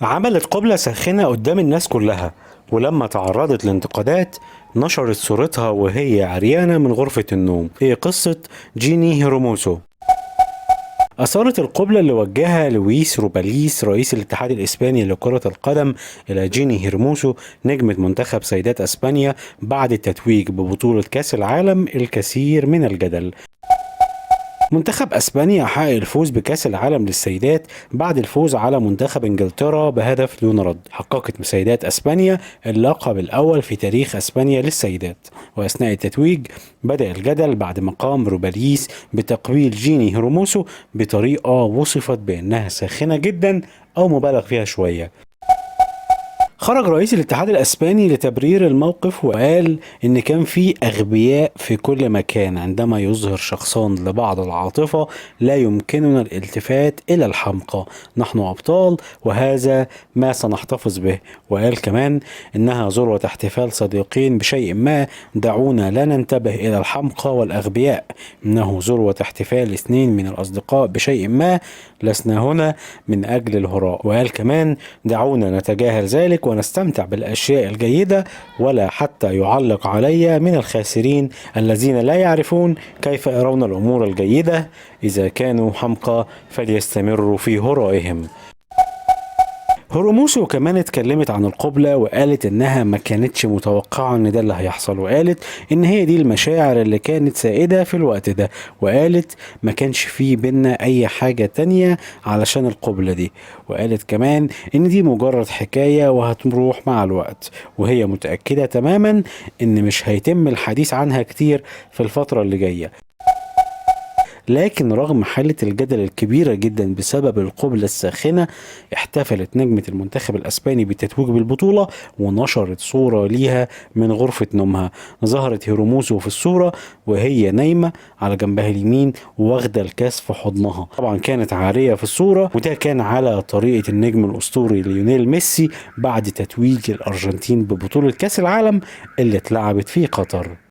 عملت قبلة ساخنة قدام الناس كلها، ولما تعرضت لانتقادات نشرت صورتها وهي عريانة من غرفة النوم. هي قصة جيني هيروموسو. أثارت القبلة اللي وجهها لويس روباليس رئيس الاتحاد الإسباني لكرة القدم إلى جيني هيرموسو نجمة منتخب سيدات أسبانيا بعد التتويج ببطولة كأس العالم الكثير من الجدل. منتخب اسبانيا حقق الفوز بكأس العالم للسيدات بعد الفوز على منتخب انجلترا بهدف دون رد. حققت سيدات اسبانيا اللقب الاول في تاريخ اسبانيا للسيدات، واثناء التتويج بدأ الجدل بعد ما قام روباليس بتقبيل جيني هيروموسو بطريقة وصفت بانها ساخنة جدا او مبالغ فيها شوية. خرج رئيس الاتحاد الاسباني لتبرير الموقف وقال ان كان في اغبياء في كل مكان عندما يظهر شخصان لبعض العاطفة لا يمكننا الالتفات الى الحمقى. نحن ابطال وهذا ما سنحتفظ به. وقال كمان انها ذروة احتفال صديقين بشيء ما، دعونا لا ننتبه الى الحمقى والاغبياء. انه ذروة احتفال اثنين من الاصدقاء بشيء ما، لسنا هنا من اجل الهراء. وقال كمان دعونا نتجاهل ذلك ونستمتع بالأشياء الجيدة، ولا حتى يعلق علي من الخاسرين الذين لا يعرفون كيف يرون الأمور الجيدة. إذا كانوا حمقى فليستمروا في هرائهم. هيروموسو كمان اتكلمت عن القبلة وقالت انها ما كانتش متوقعة ان ده اللي هيحصل، وقالت ان هي دي المشاعر اللي كانت سائدة في الوقت ده، وقالت ما كانش فيه بينا اي حاجة تانية علشان القبلة دي. وقالت كمان ان دي مجرد حكاية وهتروح مع الوقت، وهي متأكدة تماما ان مش هيتم الحديث عنها كتير في الفترة اللي جاية. لكن رغم حالة الجدل الكبيرة جدا بسبب القبلة الساخنة، احتفلت نجمة المنتخب الأسباني بالتتويج بالبطولة ونشرت صورة ليها من غرفة نومها. ظهرت هيروموسو في الصورة وهي نايمة على جنبها اليمين واخدة الكاس في حضنها. طبعا كانت عارية في الصورة، وده كان على طريقة النجم الأسطوري ليونيل ميسي بعد تتويج الأرجنتين ببطولة كأس العالم اللي اتلعبت في قطر.